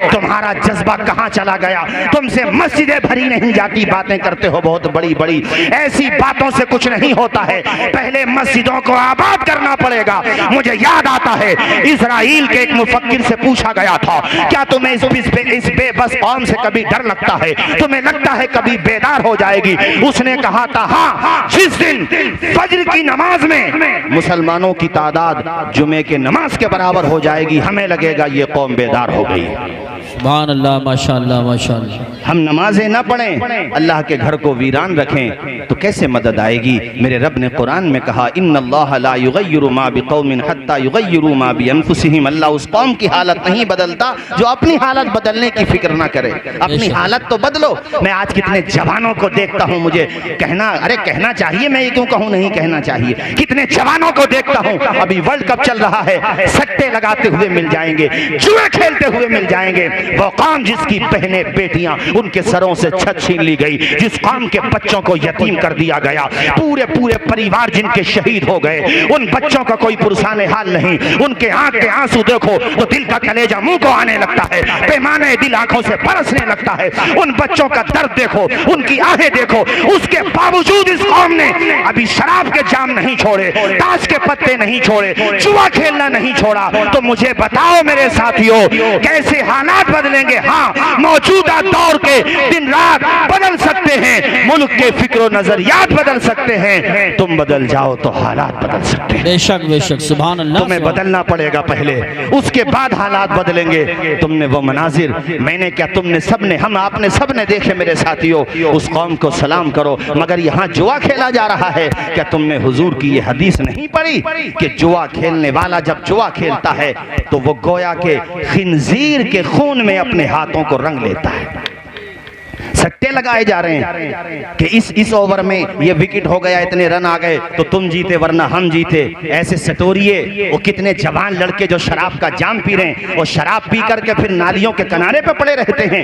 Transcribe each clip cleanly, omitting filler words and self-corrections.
तुम्हारा जज्बा कहाँ चला गया? तुमसे मस्जिदें भरी नहीं जाती, बातें करते हो बहुत बड़ी बड़ी, ऐसी बातों से कुछ नहीं होता है। पहले मस्जिदों को आबाद करना पड़ेगा। मुझे याद आता है इजराइल के एक मुफक्किर से पूछा गया था, क्या तुम्हें इस बेबस कौम से कभी डर लगता है? तुम्हें लगता है कभी बेदार हो जाएगी? उसने कहा था हाँ, जिस दिन फज्र की नमाज में मुसलमानों की तादाद जुमे के नमाज के बराबर हो जाएगी, हमें लगेगा ये कौम बेदार हो गई। सुभान अल्लाह, माशाअल्लाह माशाअल्लाह। हम नमाजें ना पढ़ें, अल्लाह के घर को वीरान रखें, तो कैसे मदद आएगी? मेरे रब ने कुरान में कहा इन्नल्लाह ला युगय्यिरु मा बिकौमिन हत्ता युगय्यिरु मा बिअनफुसिहिम। अल्लाह उस कौम की हालत नहीं बदलता जो अपनी हालत बदलने की फिक्र ना करे। अपनी हालत तो बदलो। मैं आज कितने जवानों को देखता हूँ, मुझे कहना चाहिए, मैं ये क्यों कहूँ नहीं कहना चाहिए, कितने जवानों को देखता हूँ, अभी वर्ल्ड कप चल रहा है, सट्टे लगाते हुए मिल जाएंगे, जुए खेलते हुए मिल जाएंगे। वो कौम जिसकी बहनें बेटियां उनके सरों से छत छीन ली गई, जिस कौम के बच्चों को यतीम कर दिया गया, पूरे पूरे परिवार जिनके शहीद हो गए, उन बच्चों का कोई पुरसाने हाल नहीं, उनके आंख के आंसू देखो तो दिल का कलेजा मुंह को आने लगता है, पैमाने दिल आंखों से बरसने लगता है। उन बच्चों का दर्द देखो, उनकी आहें देखो। उसके बावजूद इस कौम ने अभी शराब के जाम नहीं छोड़े, ताश के पत्ते नहीं छोड़े, जुआ खेलना नहीं छोड़ा। तो मुझे बताओ मेरे साथियों, कैसे हालात बदलेंगे? हाँ, मौजूदा दौर के दिन रात बदल सकते हैं, मुल्क के फिक्र नजरियात बदल सकते हैं। तुम बदल जाओ तो हालात बदल सकते हैं। बेशक बेशक, सुभान अल्लाह। तुम्हें बदलना पड़ेगा पहले, उसके बाद हालात बदलेंगे। तुमने वो मनाजिर, मैंने क्या, तुमने सबने, हम आपने सबने देखे मेरे साथियों। उस कौम को सलाम करो, मगर यहाँ जुआ खेला जा रहा है। क्या तुमने हुजूर की ये हदीस नहीं पढ़ी कि जुआ खेलने वाला जब जुआ खेलता है तो वो गोया के खिंजीर के खून में अपने हाथों को रंग लेता है। सट्टे लगाए जा रहे हैं कि इस ओवर में ये विकेट हो गया, इतने रन आ गए तो तुम जीते वरना हम जीते। ऐसे सटोरिए। वो कितने जवान लड़के जो शराब का जाम पी रहे हैं, वो शराब पी करके फिर नालियों के किनारे पे पड़े रहते हैं,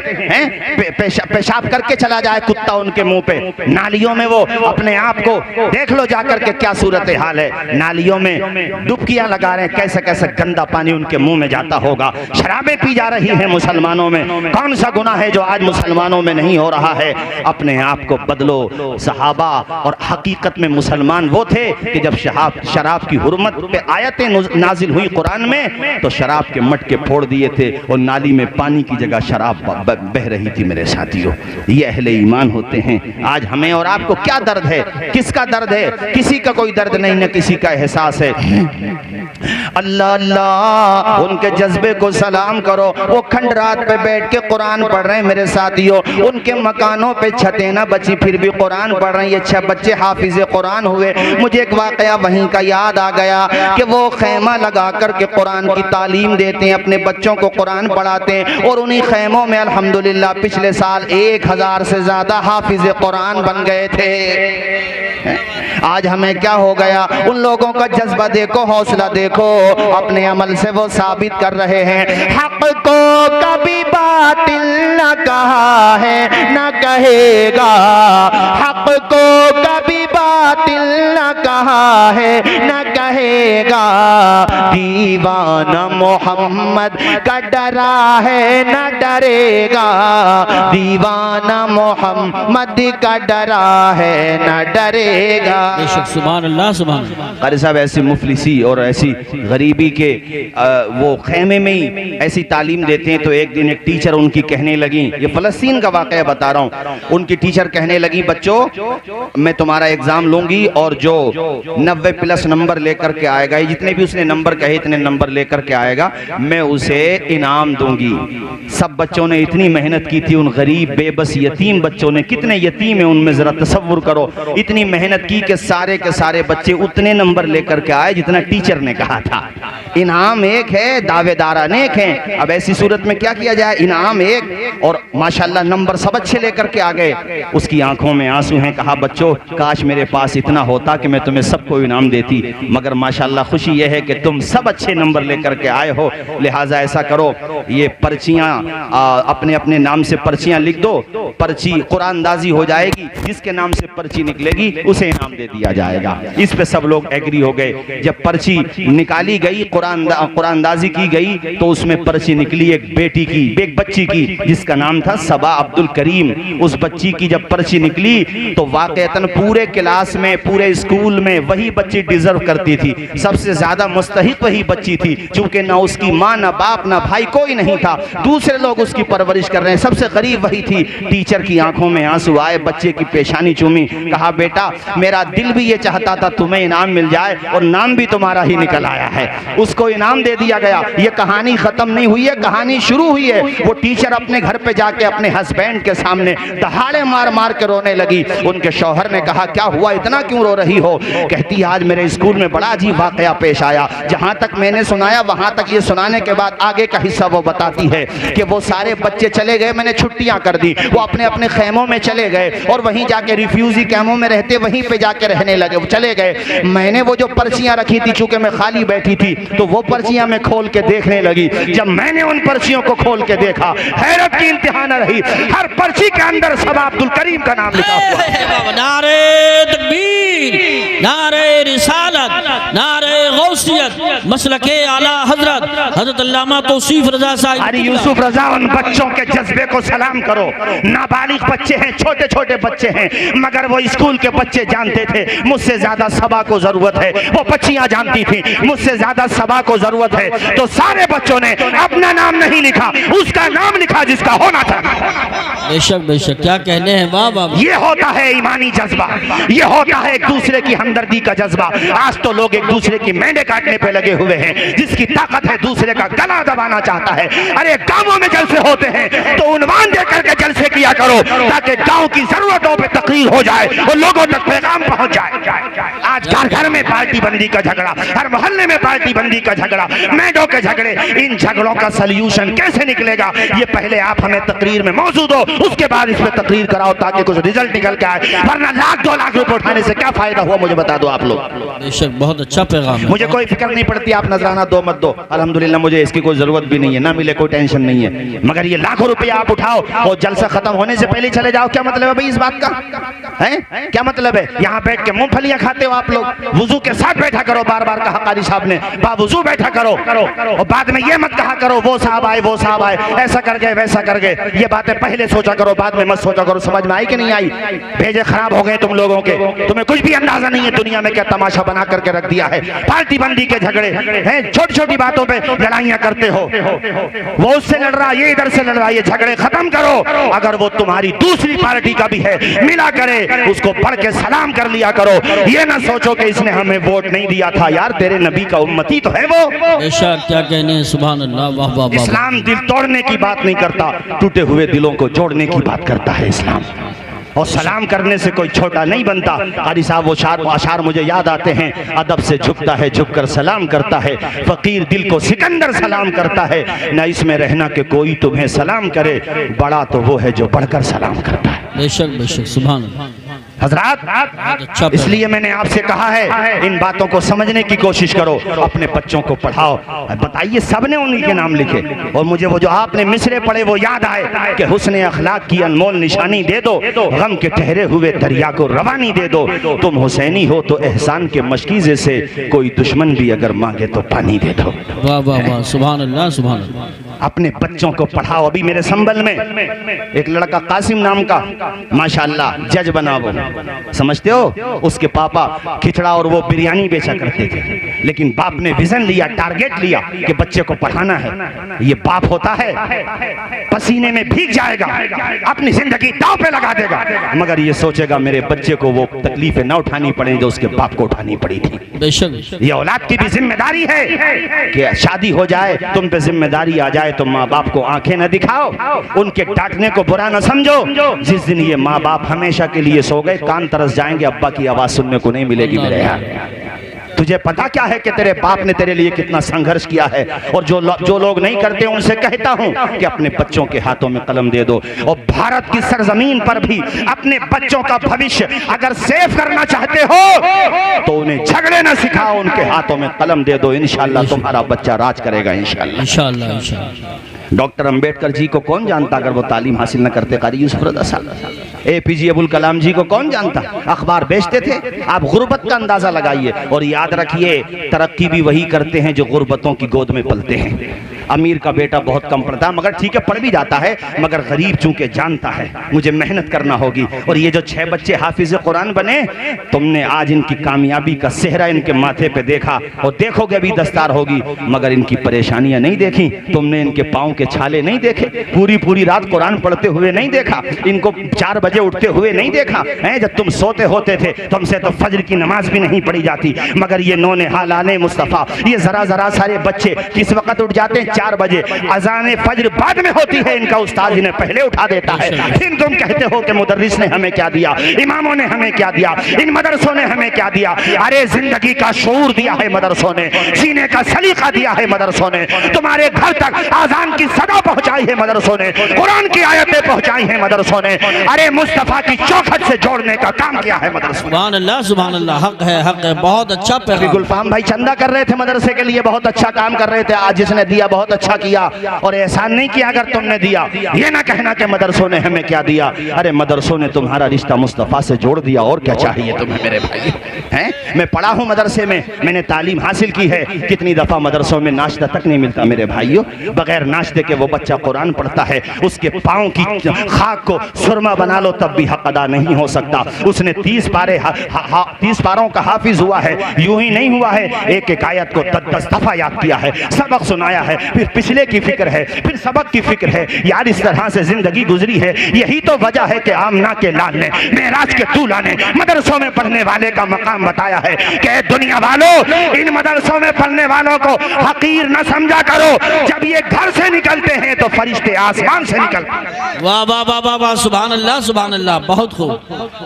पेशाब करके चला जाए कुत्ता उनके मुंह पे, नालियों में वो अपने आप को देख लो जाकर के क्या सूरत हाल है। नालियों में डुबकियां लगा रहे हैं, कैसे कैसे गंदा पानी उनके मुंह में जाता होगा। शराबें पी जा रही है मुसलमानों में। कौन सा गुनाह है जो आज मुसलमानों में नहीं हो रहा है? अपने आप को बदलो। सहाबा और हकीकत में मुसलमान वो थे कि जब शराब की हुर्मत पे आयतें नाजिल हुई कुरान में, तो शराब के मटके फोड़ दिए थे और नाली में पानी की जगह शराब बह रही थी। मेरे साथियों, ये अहले ईमान होते हैं। आज हमें और आपको क्या दर्द है? किसका दर्द है? किसी का कोई दर्द नहीं, न किसी का एहसास है। अल्लाह अल्लाह, उनके जज्बे को सलाम करो। वो खंडरात पे बैठ के कुरान पढ़ रहे हैं मेरे साथियों। उनके मकानों पे छतें ना बची, फिर भी कुरान पढ़ रहे हैं। ये 6 बच्चे हाफिज़े कुरान हुए। मुझे एक वाकया वहीं का याद आ गया कि वो खैमा लगा कर के कुरान की तालीम देते हैं, अपने बच्चों को कुरान पढ़ाते हैं। और उन्हीं खैमों में अल्हम्दुलिल्लाह पिछले साल 1000 से ज्यादा हाफिज़े कुरान बन गए थे। आज हमें क्या हो गया? उन लोगों का जज्बा देखो, हौसला देखो। अपने अमल से वो साबित कर रहे हैं हक को कभी बातिल न कहा है न कहेगा, हक को कभी बातिल न कहा है न कहेगा। दीवाना मोहम्मद का डरा है न डरेगा, दीवाना मोहम्मद का डरा है न डरेगा। सुभान अल्लाह, सुभान अल्लाह। कारी साहब ऐसी मुफलिसी और ऐसी गरीबी के वो खेमे में ही ऐसी तालीम देते हैं। तो एक दिन एक टीचर उनकी कहने लगी, ये फलस्तीन का वाकया बता रहा हूँ, उनकी टीचर कहने लगी बच्चों मैं तुम्हारा एग्जाम लूंगी और जो 90+ नंबर लेकर के आएगा, जितने भी उसने नंबर कहे इतने नंबर लेकर के आएगा, मैं उसे इनाम दूंगी। सब बच्चों ने इतनी मेहनत की थी, उन गरीब बेबस यतीम बच्चों ने, कितने यतीम है उनमें जरा तसव्वुर करो, इतनी मेहनत की कि सारे के सारे बच्चे उतने नंबर लेकर के आए जितना टीचर ने कहा था। इनाम एक है, दावेदार अनेक हैं। अब ऐसी सूरत में क्या किया जाए? इनाम एक और माशाल्लाह नंबर सब अच्छे लेकर के आ गए। उसकी आंखों में आंसू हैं। कहा बच्चों काश मेरे पास इतना होता कि मैं तुम्हें सबको इनाम देती, मगर माशाल्लाह खुशी यह है कि तुम सब अच्छे नंबर लेकर के आए हो। लिहाजा ऐसा करो, ये पर्चियाँ अपने अपने नाम से पर्चियाँ लिख दो, पर्ची कुरानदाजी हो जाएगी, जिसके नाम से पर्ची निकलेगी उसे इनाम दे दिया जाएगा। इस पे सब लोग एग्री हो गए। जब पर्ची निकाली गई, कुरानदाजी की गई, तो उसमें पर्ची निकली एक बेटी की, एक बच्ची की, जिसका नाम था सबा अब्दुल करीम। उस बच्ची की जब पर्ची निकली तो वाकईतन पूरे क्लास में, पूरे स्कूल में वही बच्ची डिजर्व करती थी, सबसे ज्यादा मुस्तहिक वही बच्ची थी, क्योंकि ना उसकी माँ, ना बाप, ना भाई, कोई नहीं था, दूसरे लोग उसकी परवरिश कर रहे हैं, सबसे करीब वही थी। टीचर की आंखों में आंसू आए, बच्चे की पेशानी चूमी, कहा बेटा मेरा दिल भी ये चाहता था तुम्हें इनाम मिल जाए, और नाम भी तुम्हारा ही निकल आया है। उसको इनाम दे दिया गया। ये कहानी खत्म नहीं हुई है, कहानी शुरू हुई है। वो टीचर अपने घर पे जाके अपने हस्बैंड के सामने दहाड़े मार मार के रोने लगी। उनके शौहर ने कहा क्या हुआ, इतना क्यों रो रही हो? कहती आज मेरे स्कूल में बड़ा अजीब वाकया पेश आया। जहां तक मैंने सुनाया वहां तक ये सुनाने के बाद आगे का हिस्सा वो बताती है कि वो सारे बच्चे चले गए, मैंने छुट्टियां कर दी, वो अपने अपने खेमों में चले गए और वहीं जाके रिफ्यूजी कैंपों में रहते, वहीं पे जाके रहने लगे, वो चले गए। मैंने वो जो पर्चियां रखी थी, चूंकि मैं खाली बैठी थी, तो वो पर्चियां मैं खोल के देखने लगी। जब मैंने उन पर्चियों को खोल के देखा, हैरत की इंतहा न रही। हर पर्ची के अंदर सबा अब्दुल करीम का नाम लिखा हुआ है। नारे तकबीर, नारे रिसालत, नारे गौसियत, मसलके आला हजरत हजरत अल्लामा तौसीफ रजा साहब। अरे यूसुफ रजा, उन बच्चों के जज्बे को सलाम करो। नाबालिग बच्चे हैं, छोटे छोटे बच्चे हैं, मगर वो स्कूल के बच्चे जानते थे मुझसे ज्यादा सबा को जरूरत है। वो बच्चियां जानती थी मुझसे ज्यादा सबा को जरूरत है। तो सारे बच्चों ने अपना नाम नहीं लिखा, उसका नाम लिखा जिसका होना था। बेशक बेशक, क्या कहने हैं वाह वाह। ये होता है ईमानी जज्बा, ये होता है एक दूसरे की हमदर्दी का जज्बा। आज तो लोग एक दूसरे की मेंढे काटने पे लगे हुए हैं, जिसकी ताकत है दूसरे का गला दबाना चाहता है। अरे गांवों में जलसे होते हैं तो उन्वान दे करके जलसे किया करो, ताकि गांव की जरूरतों पे तकरीर हो जाए और लोगों तक पैगाम पहुंच जाए। आज घर घर में पार्टी बंदी का झगड़ा, हर मोहल्ले में पार्टी बंदी का झगड़ा, मेंढों के झगड़े। इन झगड़ों का सल्यूशन कैसे निकलेगा, ये पहले आप हमें तकरीर में मौजूद हो, उसके बाद इस पे तकरीर कराओ ताकि कुछ रिजल्ट निकल के आए। वरना लाख 2 लाख रुपए उठाने से क्या फायदा हुआ, मुझे बता दो आप लोग। बेशक बहुत अच्छा पैगाम है। मुझे कोई फिक्र नहीं पड़ती आप नजराना दो मत दो, अल्हम्दुलिल्लाह मुझे इसकी कोई जरूरत भी नहीं है, ना मिले कोई टेंशन नहीं है। मगर ये लाखों रुपया आप उठाओ और जलसा खत्म होने से पहले चले जाओ, क्या मतलब है भाई इस बात का? है क्या मतलब है? यहाँ बैठ के मूंगफलियां खाते हो आप लोग। वुजू के साथ बैठा करो, बार बार कहा कारी साहब ने, बावुजू बैठा करो और बाद में ये मत कहा करो वो साहब आए वो साहब आए, ऐसा कर गए वैसा कर गए। ये बातें पहले सोचा करो, बाद में मत सोचा करो। समझ में आई कि नहीं आई? भेजे खराब हो गए तुम लोगों के, तुम्हें कुछ भी अंदाजा नहीं है दुनिया में क्या तमाशा बना करके रख दिया है। पार्टी बंदी के झगड़े हैं, छोटी छोटी बातों पे लड़ाइयां करते हो। वो उससे लड़ रहा, ये इधर से लड़ रहा, ये झगड़े खत्म करो। अगर वो तुम्हारी दूसरी पार्टी का भी है, मिला करे, उसको पढ़ के सलाम कर लिया करो। ये ना सोचो कि इसने हमें वोट नहीं दिया था, यार तेरे नबी का उम्मती तो है वो। बेशक, क्या कहने हैं, सुभान अल्लाह, वाह वाह वाह। इस्लाम दिल तोड़ने की बात नहीं करता, टूटे हुए दिलों को जोड़ने की बात करता है इस्लाम। और सलाम करने से कोई छोटा नहीं बनता। कारी साहब वो अशार मुझे याद आते हैं, अदब से झुकता है झुककर सलाम करता है, फकीर दिल को सिकंदर सलाम करता है। न इसमें रहना कि कोई तुम्हें सलाम करे, बड़ा तो वो है जो बढ़कर सलाम करता है। बेशक बेशक, सुभान अल्लाह। हजरात, इसलिए मैंने आपसे कहा है इन बातों को समझने की कोशिश करो, अपने बच्चों को पढ़ाओ। बताइए सबने उन्हीं के नाम लिखे, और मुझे वो जो आपने मिसरे पढ़े वो याद आए कि हुस्न अखलाक की अनमोल निशानी दे दो, गम के ठहरे हुए दरिया को रवानी दे दो। तुम हुसैनी हो तो एहसान के मशकीजे से कोई दुश्मन भी अगर मांगे तो पानी दे दो। वाह वाह वाह, सुभान अल्लाह सुभान अल्लाह। अपने बच्चों को पढ़ाओ। अभी मेरे संबल में एक लड़का कासिम नाम का, माशाल्लाह जज बना वो, समझते हो? उसके पापा खिचड़ा और वो बिरयानी बेचा करते थे, लेकिन बाप ने विजन लिया, टारगेट लिया कि बच्चे को पढ़ाना है। ये बाप होता है, पसीने में भीग जाएगा, अपनी जिंदगी दांव पे लगा देगा, मगर ये सोचेगा मेरे बच्चे को वो तकलीफें ना उठानी पड़े जो उसके बाप को उठानी पड़ी थी। बेशक, ये औलाद की भी जिम्मेदारी है कि शादी हो जाए, तुम पे जिम्मेदारी आ जाए तो माँ बाप को आंखें न दिखाओ, उनके डांटने को बुरा न समझो। जिस दिन ये माँ बाप हमेशा के लिए सो गए, कान तरस जाएंगे, अब्बा की आवाज सुनने को नहीं मिलेगी मेरे यार। तुझे पता क्या है कि तेरे बाप ने तेरे लिए कितना संघर्ष किया है। और जो लोग नहीं करते उनसे कहता हूं कि अपने बच्चों के हाथों में कलम दे दो। और भारत की सरजमीन पर भी अपने बच्चों का भविष्य अगर सेव करना चाहते हो तो उन्हें झगड़े न सिखाओ, उनके हाथों में कलम दे दो। इंशाअल्लाह तुम्हारा बच्चा राज करेगा इंशाअल्लाह। इंशाअल्लाह। डॉक्टर अंबेडकर जी को कौन जानता अगर वो तालीम हासिल न करते? कारी यूसुफ रज़ा साहब, APJ अब्दुल कलाम जी को कौन जानता? अखबार बेचते थे। आप गुर्बत का अंदाजा लगाइए और याद रखिए तरक्की भी वही करते हैं जो गुर्बतों की गोद में पलते हैं। अमीर का बेटा बहुत कम पढ़ता है, मगर ठीक है पढ़ भी जाता है, मगर गरीब चूंकि जानता है मुझे मेहनत करना होगी। और ये जो 6 बच्चे हाफिज कुरान बने, तुमने आज इनकी कामयाबी का सेहरा इनके माथे पे देखा और देखोगे भी दस्तार होगी, मगर इनकी परेशानियां नहीं देखी तुमने, इनके पाँव के छाले नहीं देखे, पूरी रात कुरान पढ़ते हुए नहीं देखा, इनको 4 बजे उठते हुए नहीं देखा है। जब तुम सोते होते थे तुमसे तो फजर की नमाज भी नहीं पढ़ी जाती, मगर ये नौने हालाने मुस्तफ़ा, ये जरा सारे बच्चे किस वक्त उठ जाते हैं? 4 बजे। अजान फजर बाद में होती है, इनका उस्ताद इन्हें पहले उठा देता है। फिर तुम कहते हो कि मुदर्रिस ने हमें क्या दिया, इमामों ने हमें क्या दिया, इन मदरसों ने हमें क्या दिया? अरे जिंदगी का शऊर दिया है मदरसों ने, जीने का सलीका दिया है मदरसों ने, तुम्हारे घर तक आजान की सदा पहुंचाई है मदरसों ने, कुरान की आयतें पहुंचाई है मदरसों ने, अरे मुस्तफा की चौखट से जोड़ने का काम किया है मदरसों। सुभान अल्लाह, सुभान अल्लाह। हक है, बहुत अच्छा पैगाम। गुलफाम भाई चंदा कर रहे थे मदरसे के लिए, बहुत अच्छा काम कर रहे थे। आज जिसने दिया बहुत अच्छा किया, और एहसान नहीं किया अगर तुमने दिया। ये ना कहना कि मदरसों ने हमें क्या दिया, अरे मदरसों ने तुम्हारा रिश्ता मुस्तफा से जोड़ दिया, और क्या चाहिए तुम्हें मेरे भाई हैं? मैं पढ़ा हूँ मदरसे में, मैंने तालीम हासिल की है। कितनी दफा मदरसों में नाश्ता तक नहीं मिलता मेरे भाइयों, बगैर नाश्ते के वो बच्चा कुरान पढ़ता है, उसके पाँव की खाक को सुरमा बना लो तब भी हक अदा नहीं हो सकता। उसने 30 पारों का हाफिज हुआ है, यूं ही नहीं हुआ है, एक आयत को 10 दफा याद किया है, सबक सुनाया है, फिर पिछले की फिक्र है, फिर सबक की फिक्र है। यार इस तरह से जिंदगी गुजरी है। यही तो वजह है कि आमना के लाल ने, मेराज के दूल्हा ने मदरसों में पढ़ने वाले का मकाम बताया है कि दुनिया वालों, इन मदरसों में पढ़ने वालों को हकीर न समझा करो। जब ये घर से निकलते हैं तो फरिश्ते आसमान से निकलते हैं। वाह वाह वाह वाह वाह, सुभान अल्लाह, सुभान अल्लाह, बहुत खूब।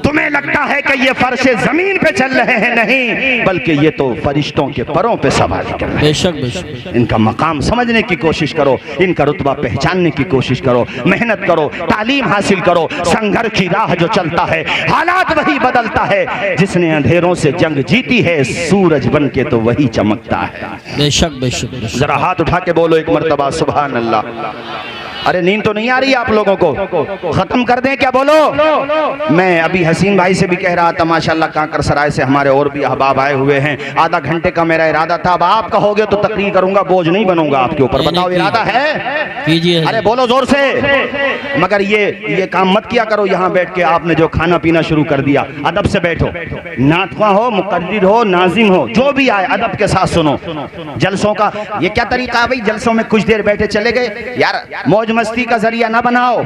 तुम्हें लगता है कि ये फर्शे जमीन पे चल रहे हैं, नहीं, बल्कि ये तो फरिश्तों के परों पे सवारी कर रहे हैं। बेशक बेशक। इनका मकाम समझने की कोशिश करो, इनका रुतबा पहचानने की कोशिश करो, मेहनत करो, तालीम हासिल करो। संघर्ष की राह जो चलता है हालात वही बदलता है। जिसने अंधेरों से जंग जीती है सूरज बन के तो वही चमकता है। बेशक बेशक बेशक। जरा हाथ उठा के बोलो एक मर्तबा सुभान अल्लाह। अरे नींद तो नहीं आ रही आप लोगों को? खत्म कर दें क्या? बोलो। मैं अभी हसीन भाई से भी कह रहा था, माशाल्लाह कांकर सराय से हमारे और भी अहबाब आए हुए हैं। आधा घंटे का मेरा इरादा था, अब आप कहोगे तो तकरीर करूंगा, बोझ नहीं बनूंगा आपके ऊपर। बताओ इरादा है? कीजिए। अरे बोलो जोर से। मगर ये काम मत किया करो यहाँ बैठ के। आपने जो खाना पीना शुरू कर दिया, अदब से बैठो। नातवा हो, मुकर्रिर हो, नाजिम हो, जो भी आए अदब के साथ सुनो। जलसों का ये क्या तरीका है भाई? जलसों में कुछ देर बैठे चले गए, यार मौज मस्ती का जरिया ना बनाओ।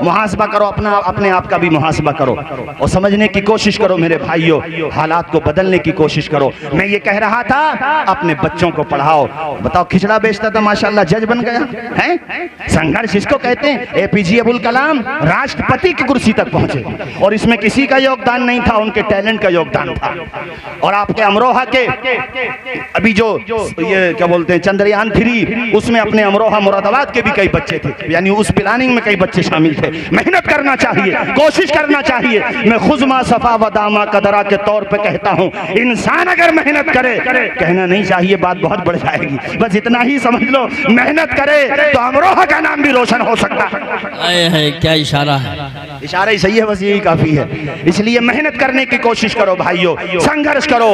मुहासबा करो, अपने आप का भी मुहासबा करो और समझने की कोशिश करो मेरे भाइयों। हालात को बदलने की कोशिश करो। मैं ये कह रहा था अपने बच्चों को पढ़ाओ। बताओ खिचड़ा बेचता था, माशाल्लाह जज बन गया है। संघर्ष इसको कहते हैं। APJ अब्दुल कलाम राष्ट्रपति की कुर्सी तक पहुंचे और इसमें किसी का योगदान नहीं था, उनके टैलेंट का योगदान था। और आपके अमरोहा के अभी जो ये क्या बोलते हैं चंद्रयान 3, उसमें अपने अमरोहा मुरादाबाद के भी कई बच्चे थे, यानी उस प्लानिंग में कई बच्चे शामिल थे। मेहनत करना चाहिए, कोशिश करना चाहिए। मैं खुजमा सफा व दामा कदरा के तौर पे कहता हूँ, इंसान अगर मेहनत करे, कहना नहीं चाहिए बात बहुत बढ़ जाएगी, बस इतना ही समझ लो, मेहनत करे तो अमरोहा का नाम भी रोशन हो सकता है। क्या इशारा है? इशारा ही सही है, बस यही काफी है। इसलिए मेहनत करने की कोशिश करो भाइयों, संघर्ष करो।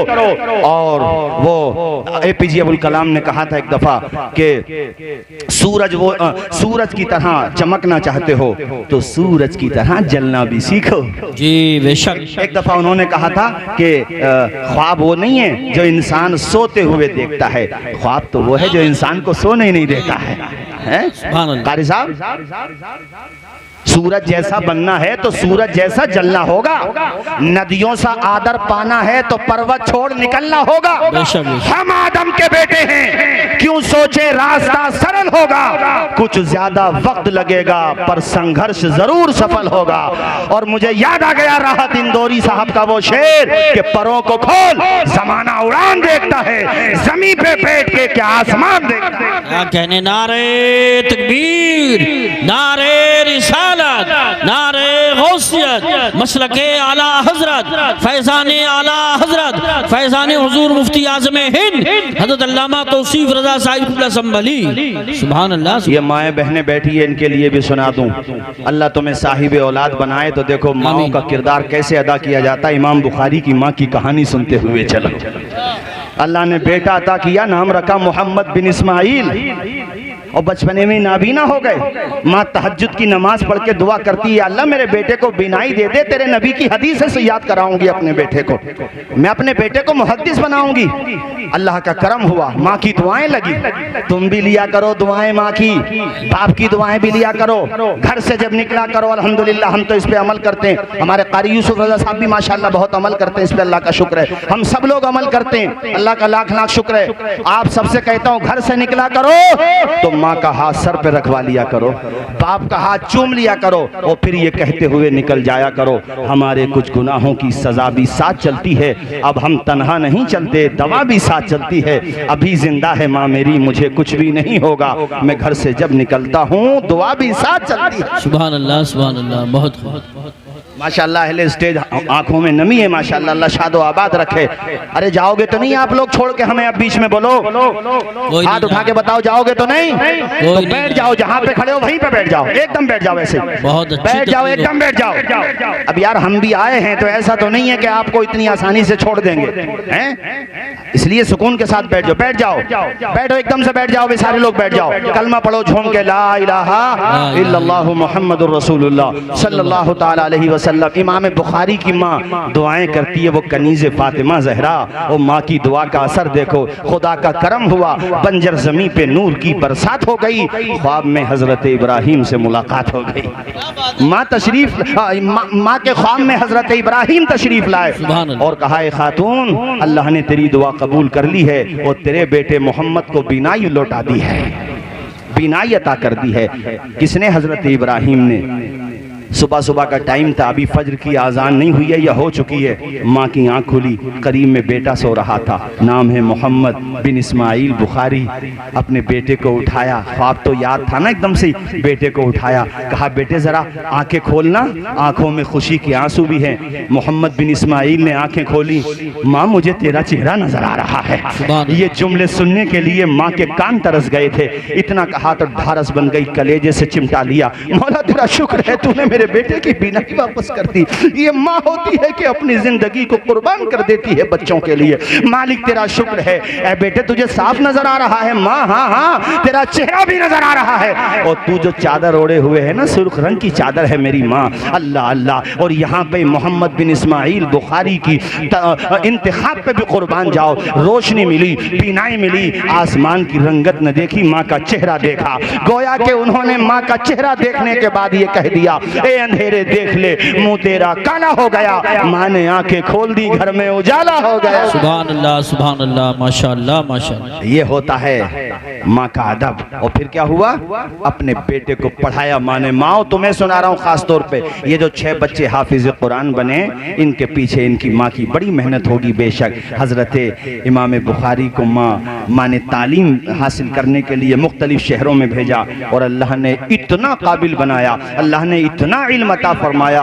और वो APJ अब्दुल कलाम ने कहा था एक दफा कि सूरज की तरह चमकना चाहते हो तो सूरज की तरह जलना भी सीखो। जी बेशक। एक दफा उन्होंने कहा था कि ख्वाब वो नहीं है जो इंसान सोते हुए देखता है, ख्वाब तो वो है जो इंसान को सोने ही नहीं देता है। कारी साहब, सूरज जैसा बनना है तो सूरज जैसा जलना होगा, नदियों सा आदर पाना है तो पर्वत छोड़ निकलना होगा। हम आदम के बेटे हैं, क्यों सोचे रास्ता सरल होगा, कुछ ज्यादा वक्त लगेगा पर संघर्ष जरूर सफल होगा। और मुझे याद आ गया राहत इंदौरी साहब का वो शेर कि परों को खोल जमाना उड़ान देखता है, जमीन पे बैठ के क्या आसमान देखता है। क्या कहने, नारे तकबीर, नारे रिसालत, नारे गौसियत, मसलके आला हजरत, फैजाने आला हजरत, फैजाने हुजूर मुफ्ती आज़म हिंद हज़रत अल्लामा तौसीफ रज़ा साहिब संभली। सुभान अल्लाह। ये माएँ बहनें बैठी है, इनके लिए भी सुना दूं। अल्लाह तुम्हें साहिब औलाद बनाए तो देखो माओ का किरदार कैसे अदा किया जाता है। इमाम बुखारी की माँ की कहानी सुनते हुए चलो। अल्लाह ने बेटा अता किया, नाम रखा मोहम्मद बिन इस्माइल, और बचपने में नाबीना हो गए। माँ तहज्जुद की नमाज पढ़ के दुआ करती है, अल्लाह मेरे बेटे को बिनाई दे दे, तेरे नबी की हदीस से याद कराऊंगी अपने बेटे को, मैं अपने बेटे को मुहद्दिस बनाऊंगी। अल्लाह का करम हुआ, माँ की दुआएं लगी। तुम भी लिया करो दुआएं माँ की, बाप की दुआएं भी लिया करो, घर से जब निकला करो। अल्हम्दुलिल्लाह हम तो इस पे अमल करते हैं, हमारे कारी यूसुफ रज़ा साहब भी माशाअल्लाह बहुत अमल करते हैं इस पे, अल्लाह का शुक्र है। हम सब लोग अमल करते हैं, अल्लाह का लाख लाख शुक्र है। आप सबसे कहता हूँ घर से निकला करो तो माँ का हाथ सर पे रखवा लिया करो, बाप का हाथ चूम लिया करो, और फिर ये कहते हुए निकल जाया करो, हमारे कुछ गुनाहों की सजा भी साथ चलती है, अब हम तन्हा नहीं चलते, दवा भी साथ चलती है, अभी जिंदा है माँ मेरी, मुझे कुछ भी नहीं होगा, मैं घर से जब निकलता हूँ दुआ भी साथ चलती है। सुभान अल्लाह, सुभान अल्लाह। बहुत माशाअल्लाह अहले स्टेज आंखों में नमी है माशाअल्लाह, अल्लाह शादो आबाद रखे। अरे जाओगे तो नहीं आप लोग छोड़ के हमें, अब बीच में बोलो, हाथ उठा के बताओ जाओगे तो नहीं? तो बैठ जाओ, जहाँ पे खड़े हो वहीं पे बैठ जाओ, एकदम बैठ जाओ, ऐसे बैठ जाओ, एकदम बैठ जाओ। अब यार हम भी आए हैं तो ऐसा तो नहीं है कि आपको इतनी आसानी से छोड़ देंगे हैं, इसलिए सुकून के साथ बैठ जाओ, बैठ जाओ, बैठो, एकदम से बैठ जाओ, सारे लोग बैठ जाओ, कलमा पढ़ो झूम के, ला इलाहा इल्लल्लाहु मुहम्मदुर रसूलुल्लाह सल्लल्लाहु तआला अलैहि वसल्लम। इमाम बुखारी की माँ दुआएं करती है, वो कनीज़े फातिमा जहरा, वो माँ की दुआ का असर देखो, खुदा का करम हुआ, बंजर जमीन पे नूर की बरसात हो गई, ख्वाब में हजरत इब्राहिम से मुलाकात हो गई। माँ तशरीफ, माँ के ख्वाब में हजरत इब्राहिम तशरीफ लाए और कहा, ए खातून अल्लाह ने तेरी दुआ कबूल कर ली है और तेरे बेटे मोहम्मद को बीनाई लौटा दी है, बीनाई अता कर दी है। किसने? हजरत इब्राहिम ने। सुबह सुबह का टाइम था, अभी फज्र की आज़ान नहीं हुई है या हो चुकी है, माँ की आँख खुली, करीब में बेटा सो रहा था, नाम है मोहम्मद बिन इस्माइल बुखारी। अपने बेटे को उठाया, ख्वाब तो याद था ना एकदम से, बेटे को उठाया, कहा बेटे ज़रा आंखें खोलना, आंखों में खुशी के आंसू भी हैं। मोहम्मद बिन इस्माइल ने आंखें खोली, माँ मुझे तेरा चेहरा नजर आ रहा है। ये जुमले सुनने के लिए माँ के कान तरस गए थे, इतना कहा तो ढारस बन गई, कलेजे से चिमटा लिया, मौला तेरा शुक्र है तूने मेरे बेटे की बीनाई वापस कर दी। ये माँ होती है कि अपनी जिंदगी को कुर्बान कर देती है बच्चों के लिए। मालिक तेरा शुक्र है, ए बेटे तुझे साफ नजर आ रहा है। माँ हाँ हाँ तेरा चेहरा भी नजर आ रहा है, और तू जो चादर ओढ़े हुए है ना, सुर्ख रंग की चादर है मेरी माँ। अल्लाह अल्लाह। और यहाँ पे मोहम्मद बिन इस्माइल बुखारी की इंतखाब पे भी कुर्बान जाओ, रोशनी मिली, बीनाई मिली, आसमान की रंगत न देखी, माँ का चेहरा देखा, गोया के उन्होंने माँ का चेहरा देखने के बाद ये कह दिया, ए अंधेरे देख ले, मुंह तेरा काला हो गया। माँ ने आंखें खोल दी, घर में उजाला हो गया। सुभान अल्लाह, सुभान अल्लाह, माशाअल्लाह, माशाअल्लाह। ये होता है माँ का अदब। और फिर क्या हुआ, अपने बेटे को पढ़ाया माँ ने। माँ तुम्हें सुना रहा हूँ खास तौर पे, ये जो 6 बच्चे हाफिज कुरान बने, इनके पीछे इनकी माँ की बड़ी मेहनत होगी बेशक। हजरत इमाम बुखारी को माँ ने तालीम हासिल करने के लिए मुख्तलिफ शहरों में भेजा, और अल्लाह ने इतना काबिल बनाया, अल्लाह ने इतना इल्म अता फरमाया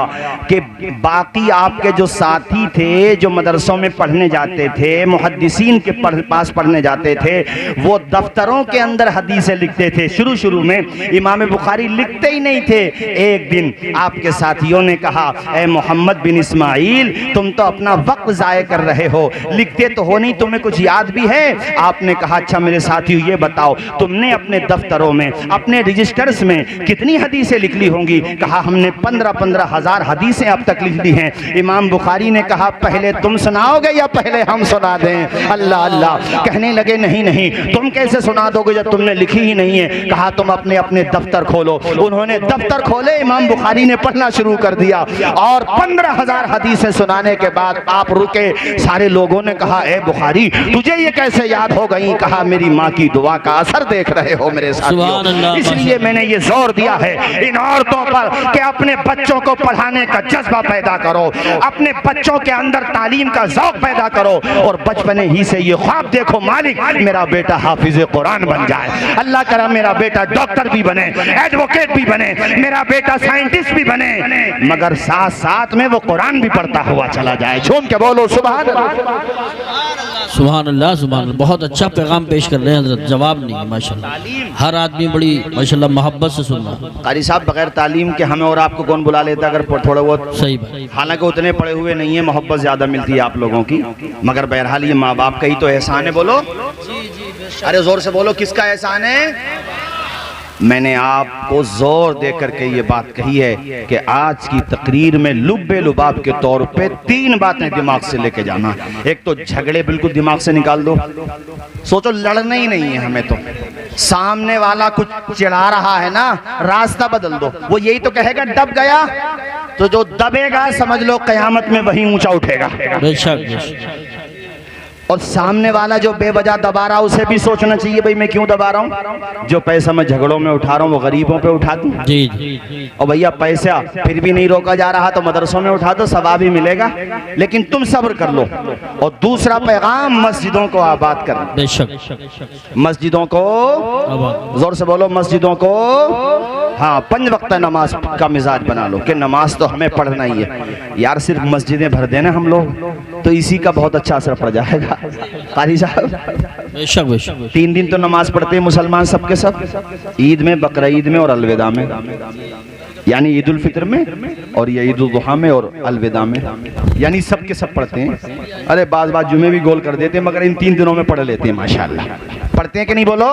कि बाकी आपके जो साथी थे, जो मदरसों में पढ़ने जाते थे, मुहद्दिसीन के पास पढ़ने जाते थे, वो दफ्तरों के अंदर हदीसें लिखते थे। शुरू में इमाम बुखारी लिखते ही नहीं थे। एक दिन आपके साथियों ने कहा, ए मोहम्मद बिन इस्माइल तुम तो अपना वक्त ज़ाय कर रहे हो, लिखते तो हो नहीं, तुम्हें कुछ याद भी है? आपने कहा, अच्छा मेरे साथियों ये बताओ, तुमने अपने दफ्तरों में, अपने रजिस्टर्स में कितनी हदीसें लिख ली होंगी? कहा, हमने 15-15 हज़ार हदीसें अब तक लिख ली हैं। इमाम बुखारी ने कहा, पहले तुम सुनाओगे या पहले हम सुना दें? अल्लाह अल्लाह। कहने लगे, नहीं नहीं तुम कैसे सुना दोगे, दोगे जब तुमने लिखी ही नहीं है? कहा तुम अपने अपने दफ्तर खोलो। उन्होंने दफ्तर खोले, इमाम बुखारी ने पढ़ना शुरू कर दिया और 15,000 हदीसें सुनाने के बाद आप रुके। सारे लोगों ने कहा ए बुखारी तुझे ये कैसे याद हो गई? कहा मेरी माँ की दुआ का असर देख रहे हो मेरे साथियों, इसलिए मैंने ये जोर दिया है इन औरतों पर कि अपने बच्चों को पढ़ाने का जज्बा पैदा करो, अपने बच्चों के अंदर तालीम का ज़ौक़ पैदा करो और बचपने ही से ये ख्वाब देखो मालिक मेरा बेटा हाफिज कुरान बन जाए, अल्लाह करा मेरा बेटा डॉक्टर भी बने, एडवोकेट भी बने, मेरा बेटा साइंटिस्ट भी बने, मगर साथ साथ में वो कुरान भी पढ़ता हुआ चला जाए। झूम के बोलो सुभान अल्लाह। सुभान अल्लाह, सुभान अल्लाह। बहुत अच्छा पैगाम पेश कर रहे हैं हज़रत, जवाब नहीं माशाल्लाह। हर आदमी बड़ी माशाल्लाह मोहब्बत से सुन रहा है। कारी साहब बगैर तालीम के हमें और आपको कौन बुला लेता अगर थोड़ा बहुत? सही बात। हालांकि उतने पढ़े हुए नहीं है, मोहब्बत ज्यादा मिलती है आप लोगों की, मगर बहरहाल ये माँ बाप का ही तो एहसान है। बोलो अरे जोर से बोलो, किसका एहसान है? मैंने आपको जोर दे करके ये बात कही है कि आज की तकरीर में लुब्बे लुबाब के तौर पे 3 बातें दिमाग से लेके जाना। एक तो झगड़े बिल्कुल दिमाग से निकाल दो, सोचो लड़ना ही नहीं है हमें, तो सामने वाला कुछ चिढ़ा रहा है ना, रास्ता बदल दो। वो यही तो कहेगा दब गया, तो जो दबेगा समझ लो कयामत में वही ऊंचा उठेगा। बेशक। और सामने वाला जो बेवजह दबा रहा उसे भी सोचना चाहिए भाई मैं क्यों दबा रहा हूँ? जो पैसा मैं झगड़ों में उठा रहा हूँ वो गरीबों पे उठा दूँ। जी। और भैया पैसा फिर भी नहीं रोका जा रहा तो मदरसों में उठा दो, सवाब ही मिलेगा, लेकिन तुम सब्र कर लो। और दूसरा पैगाम मस्जिदों को आबाद करना। बेशक। मस्जिदों को जोर से बोलो, मस्जिदों को हाँ 5 वक्त नमाज का मिजाज बना लो कि नमाज तो हमें पढ़ना ही है। यार सिर्फ मस्जिदें भर देना हम लोग तो इसी का बहुत अच्छा असर पड़ जाएगा। कारी साहब बेशक। 3 दिन तो नमाज पढ़ते हैं मुसलमान सबके सब, ईद में, बकरीद में और अलविदा में, यानी ईद उल फित्र में और ये ईद उल दुहा में और अलविदा में, यानी सब के सब पढ़ते हैं। अरे बाज जुमे भी गोल कर देते हैं मगर इन 3 दिनों में पढ़ लेते हैं माशाल्लाह। पढ़ते हैं कि नहीं बोलो?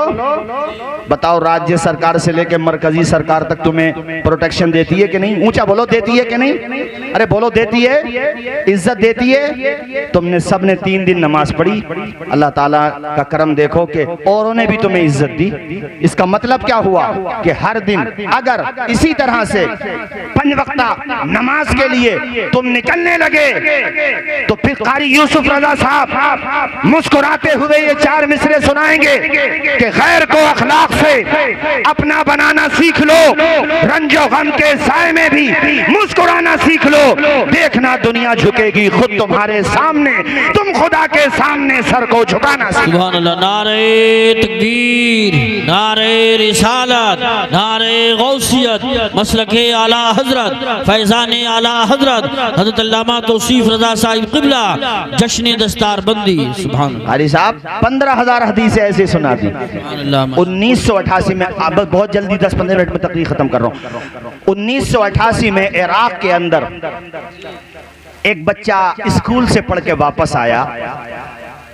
बताओ राज्य सरकार से लेकर मरकजी सरकार तक तुम्हें प्रोटेक्शन देती है कि नहीं? ऊंचा बोलो, देती है कि नहीं? अरे बोलो देती है, इज्जत देती है। तुमने सब ने 3 दिन नमाज पढ़ी, अल्लाह ताला का करम देखो कि औरों ने भी तुम्हें इज्जत दी। इसका मतलब क्या हुआ कि हर दिन अगर इसी तरह से 5 वक्ता नमाज के लिए तुम निकलने लगे तो फिर कारी यूसुफ रजा साहब मुस्कुराते हुए ये 4 मिसरे सुनाएंगे कि गैर को अखलाक से अपना बनाना सीख लो, रंजो गम के साए में भी मुस्कुराना सीख लो, देखना दुनिया झुकेगी खुद तुम्हारे सामने, तुम खुदा के सामने सर को झुकाना सीख। सुभान अल्लाह। नारे तकबीर, नारे रिसालत, नारे गौसियत, मसलके आला हजरत, फैजाने आला हजरत हजरत अल्लामा तौसीफ रजा साहिब क़िबला, जश्न दस्तार बंदी। सुभान अली साहब 15,000 हदीसें ऐसे सुना दी। 1988 में, अब बहुत जल्दी 10-15 मिनट में तकरीर खत्म कर रहा हूँ। 1988 में इराक के अंदर एक बच्चा स्कूल से पढ़ के वापस आया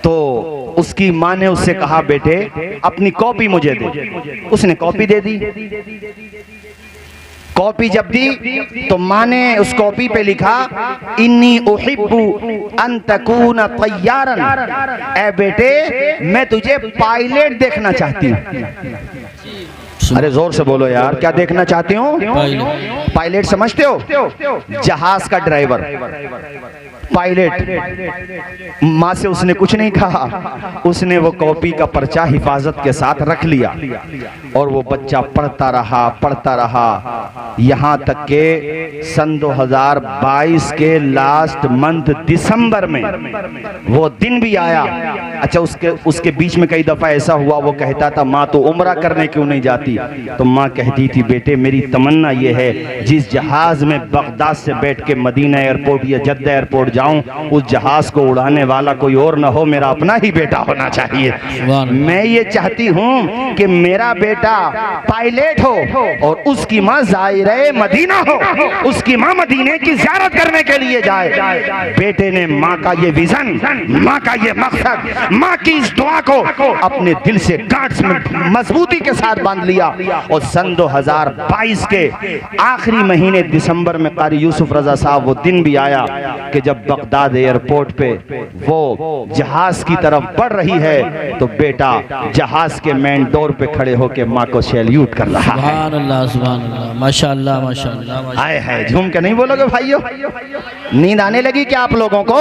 तो उसकी माँ ने उससे कहा बेटे अपनी कॉपी मुझे दे। उसने कॉपी दे दी। कॉपी जब दी तो माँ ने उस कॉपी पे लिखा इन्नी उहिब्बु अन तकूना तय्यारन, ए बेटे मैं तुझे पायलट देखना चाहती हूँ। अरे जोर से बोलो यार, क्या देखना चाहती हूँ? पायलट समझते हो? जहाज का ड्राइवर, पायलट। माँ से उसने कुछ नहीं कहा, उसने वो कॉपी का पर्चा हिफाजत के साथ रख लिया और वो बच्चा पढ़ता रहा यहाँ तक के सन 2022 के लास्ट मंथ दिसंबर में वो दिन भी आया। अच्छा उसके बीच में कई दफा ऐसा हुआ वो कहता था माँ तो उम्रा करने क्यों नहीं जाती? तो माँ कहती थी बेटे मेरी तमन्ना ये है जिस जहाज में बगदाद से बैठ के मदीना एयरपोर्ट या जद्दा एयरपोर्ट जाऊं उस जहाज को उड़ाने वाला कोई और ना हो, मेरा अपना ही बेटा होना चाहिए। मैं ये चाहती हूँ कि मेरा बेटा पायलट हो और उसकी माँ ज़ायरे मदीना हो, उसकी माँ मदीने की ज़ियारत करने के लिए जाए। बेटे ने माँ का ये विजन, माँ का ये मकसद, माँ की इस दुआ को अपने दिल से गांठ में मजबूती के साथ बांध लिया और सन 2022 के आखिरी महीने दिसंबर में कारी यूसुफ रजा साहब वो दिन भी आया कि जब बगदाद एयरपोर्ट पे वो जहाज की तरफ बढ़ रही है तो बेटा जहाज के मेन डोर पे खड़े होकर माँ को सैल्यूट कर रहा है। सुभान अल्लाह, माशाअल्लाह माशाअल्लाह। आए है, झूम के नहीं बोलोगे भाइयों? नींद आने लगी क्या आप लोगों को?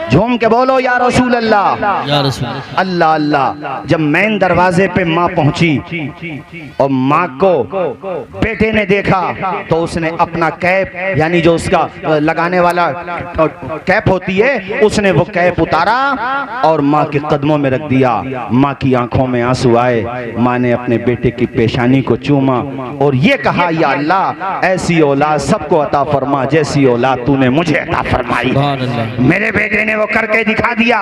झूम के बोलो या रसूल अल्लाह, या रसूल अल्लाह अल्लाह। जब मेन दरवाजे पे माँ पहुंची और माँ को बेटे ने देखा तो उसने अपना कैप, यानी जो उसका लगाने वाला कैप होती है, उसने वो कैप उतारा और माँ के कदमों में रख दिया। माँ की आंखों में आंसू आए। माँ ने अपने बेटे की पेशानी को चूमा और ये कहा, या अल्लाह ऐसी औलाद सबको अता फरमा जैसी औलाद तूने मुझे अता फरमाई। मेरे बेटे ने वो करके दिखा दिया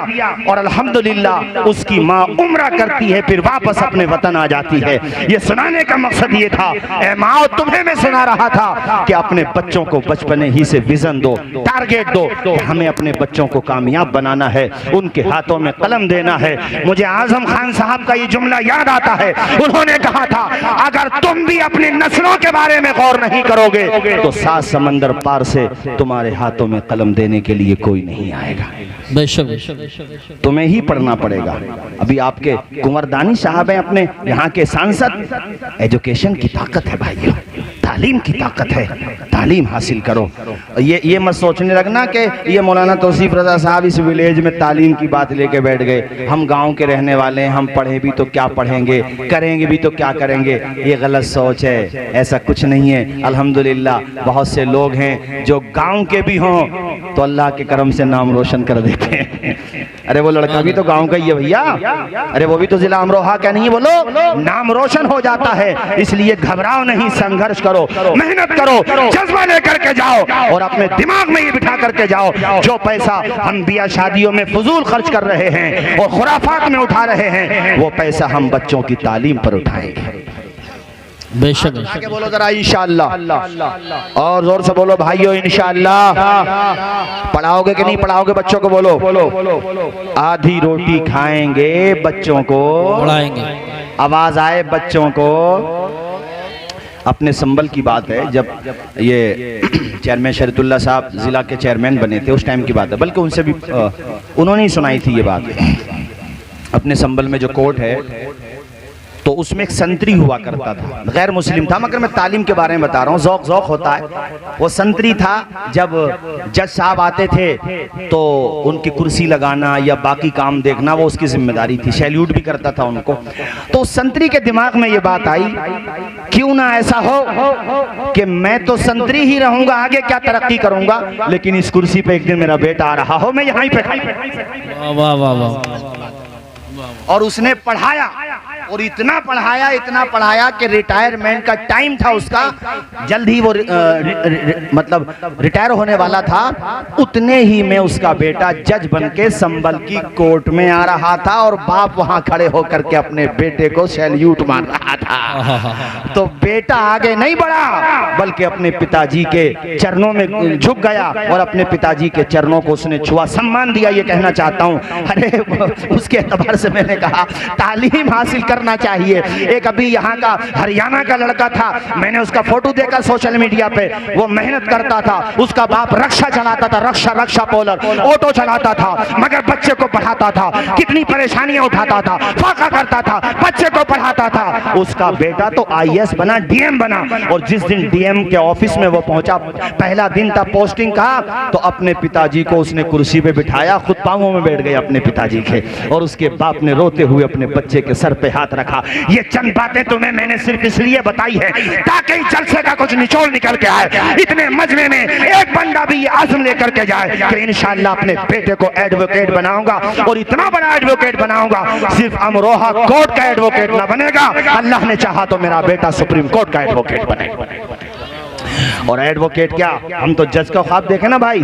और अल्हम्दुलिल्लाह उसकी माँ उम्रा करती है, फिर वापस अपने वतन आ जाती है। ये सुनाने का मकसद ये था, ए माँ तुम्हें मैं सुना रहा था कि अपने बच्चों को बचपने ही से विजन दो, टारगेट दो कि हमें अपने बच्चों को कामयाब बनाना है, उनके हाथों में कलम देना है। मुझे आजम खान साहब का ये जुमला याद आता है, उन्होंने कहा था अगर तुम भी अपनी नस्लों के बारे में गौर नहीं करोगे तो 7 समंदर पार से तुम्हारे हाथों में कलम देने के लिए कोई नहीं आएगा, तुम्हें ही पढ़ना पड़ेगा। अभी आपके कुंवरदानी साहब हैं अपने यहाँ के सांसद। एजुकेशन की ताकत है भाइयों, तालीम की ताकत है, तालीम हासिल करो। ये मत सोचने लगना कि ये मौलाना तौसीफ रजा साहब इस विलेज में तालीम की बात लेके बैठ गए, हम गांव के रहने वाले हैं, हम पढ़े भी तो क्या पढ़ेंगे, करेंगे भी तो क्या करेंगे। ये गलत सोच है, ऐसा कुछ नहीं है। अल्हम्दुलिल्लाह बहुत से लोग हैं जो गांव के भी हों तो अल्लाह के करम से नाम रोशन कर देते हैं। अरे वो लड़का भी तो गांव का ही है भैया, अरे वो भी तो जिला अमरोहा का नहीं है, बोलो नाम रोशन हो जाता है। इसलिए घबराओ नहीं, संघर्ष करो, मेहनत करो, जज्बा लेकर के जाओ और अपने दिमाग में ये बिठा करके जाओ, जो पैसा हम बिया शादियों में फजूल खर्च कर रहे हैं और खुराफात में उठा रहे हैं, वो पैसा हम बच्चों की तालीम पर उठाएंगे। बेशक। आगे बोलो जरा इंशाअल्लाह, और जोर से बोलो भाइयों इंशाअल्लाह। पढ़ाओगे कि नहीं पढ़ाओगे बच्चों को? बोलो आधी रोटी खाएंगे बच्चों को पढ़ाएंगे, आवाज आए बच्चों को। अपने संबल की बात है, जब ये चेयरमैन शरीतुल्लाह साहब जिला के चेयरमैन बने थे उस टाइम की बात है, बल्कि उनसे भी उन्होंने ही सुनाई थी ये बात। अपने संबल में जो कोर्ट है तो उसमें एक संतरी हुआ करता था, गैर मुस्लिम था, मगर मैं तालीम के बारे में बता रहा हूँ, ज़ौक़ ज़ौक़ होता है। वो संतरी था, जब जज साहब आते थे तो उनकी कुर्सी लगाना या बाकी काम देखना वो उसकी जिम्मेदारी थी, सैल्यूट भी करता था उनको। तो संतरी के दिमाग में ये बात आई, क्यों ना ऐसा हो कि मैं तो संतरी ही रहूंगा, आगे क्या तरक्की करूंगा, लेकिन इस कुर्सी पे एक दिन मेरा बेटा आ रहा हो, मैं यहीं पे। वाह वाह वाह। और उसने पढ़ाया और इतना पढ़ाया कि रिटायरमेंट का टाइम था उसका, जल्द ही वो मतलब रिटायर होने वाला था। उतने ही में उसका बेटा जज बनके संबल की कोर्ट में आ रहा था और बाप वहां खड़े होकर के अपने बेटे को सैल्यूट मार रहा था। तो बेटा आगे नहीं बढ़ा बल्कि अपने पिताजी के चरणों में झुक गया और अपने पिताजी के चरणों को उसने छुआ, सम्मान दिया। ये कहना चाहता हूँ, अरे उसके एतबार से मैंने कहा तालीम हासिल करना चाहिए। एक अभी यहाँ का हरियाणा का लड़का था, मैंने उसका फोटो देखा सोशल मीडिया पे, वो मेहनत करता था, उसका बाप रक्षा चलाता था, रक्षा पोलर ऑटो चलाता था, मगर बच्चे को पढ़ाता था, कितनी परेशानियां उठाता था, फाका करता था, बच्चे को पढ़ाता था। उसका बेटा तो आईएएस बना, डीएम बना, और जिस दिन डीएम के ऑफिस में वो पहुंचा, पहला दिन था पोस्टिंग का, तो अपने पिताजी को उसने कुर्सी पे बिठाया, खुद पांवों में बैठ गए अपने पिताजी के, और उसके बाप ने रोते हुए अपने बच्चे के सर पे हाथ रखा। ये चंद बातें तुम्हें मैंने सिर्फ इसलिए बताई है ताकि जलसे का कुछ निचोड़ निकल के आए, इतने मजमे में एक बंदा भी ये आज़म लेकर के जाए कि इंशाअल्लाह अपने बेटे को एडवोकेट बनाऊंगा, और इतना बड़ा एडवोकेट बनाऊंगा, सिर्फ अमरोहा कोर्ट का एडवोकेट ना बनेगा, अल्लाह ने चाहा तो मेरा बेटा सुप्रीम कोर्ट का एडवोकेट बनेगा। और एडवोकेट क्या, हम तो जज का ख्वाब देखे ना भाई।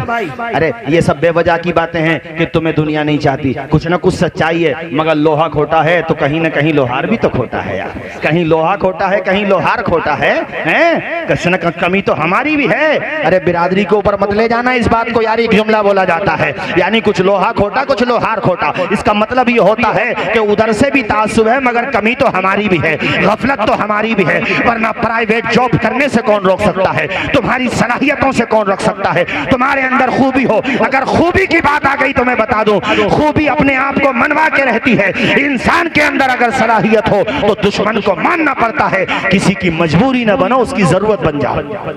अरे ये सब बेवजह की बातें हैं कि तुम्हें दुनिया नहीं चाहती, कुछ ना कुछ सच्चाई है, मगर लोहा खोटा है तो कहीं ना कहीं लोहार भी तो खोटा है यार। कहीं लोहा खोटा है, कहीं लोहार खोटा है, हैं? किसी न कमी तो हमारी भी है। अरे बिरादरी के ऊपर मत ले जाना इस बात को यार, एक जुमला बोला जाता है यानी कुछ लोहा खोटा कुछ लोहार खोटा, इसका मतलब ये होता है कि उधर से भी तासुब है मगर कमी तो हमारी भी है, गफलत तो हमारी भी है। वरना प्राइवेट जॉब करने से कौन रोक सकता है, तुम्हारी सलाहियतों से कौन रख सकता है। तुम्हारे अंदर खूबी हो, अगर खूबी की बात आ गई तो मैं बता दूं, खूबी अपने आप को मनवा के रहती है। इंसान के अंदर अगर सलाहियत हो तो दुश्मन को मानना पड़ता है। किसी की मजबूरी न बनो, उसकी जरूरत बन जाओ।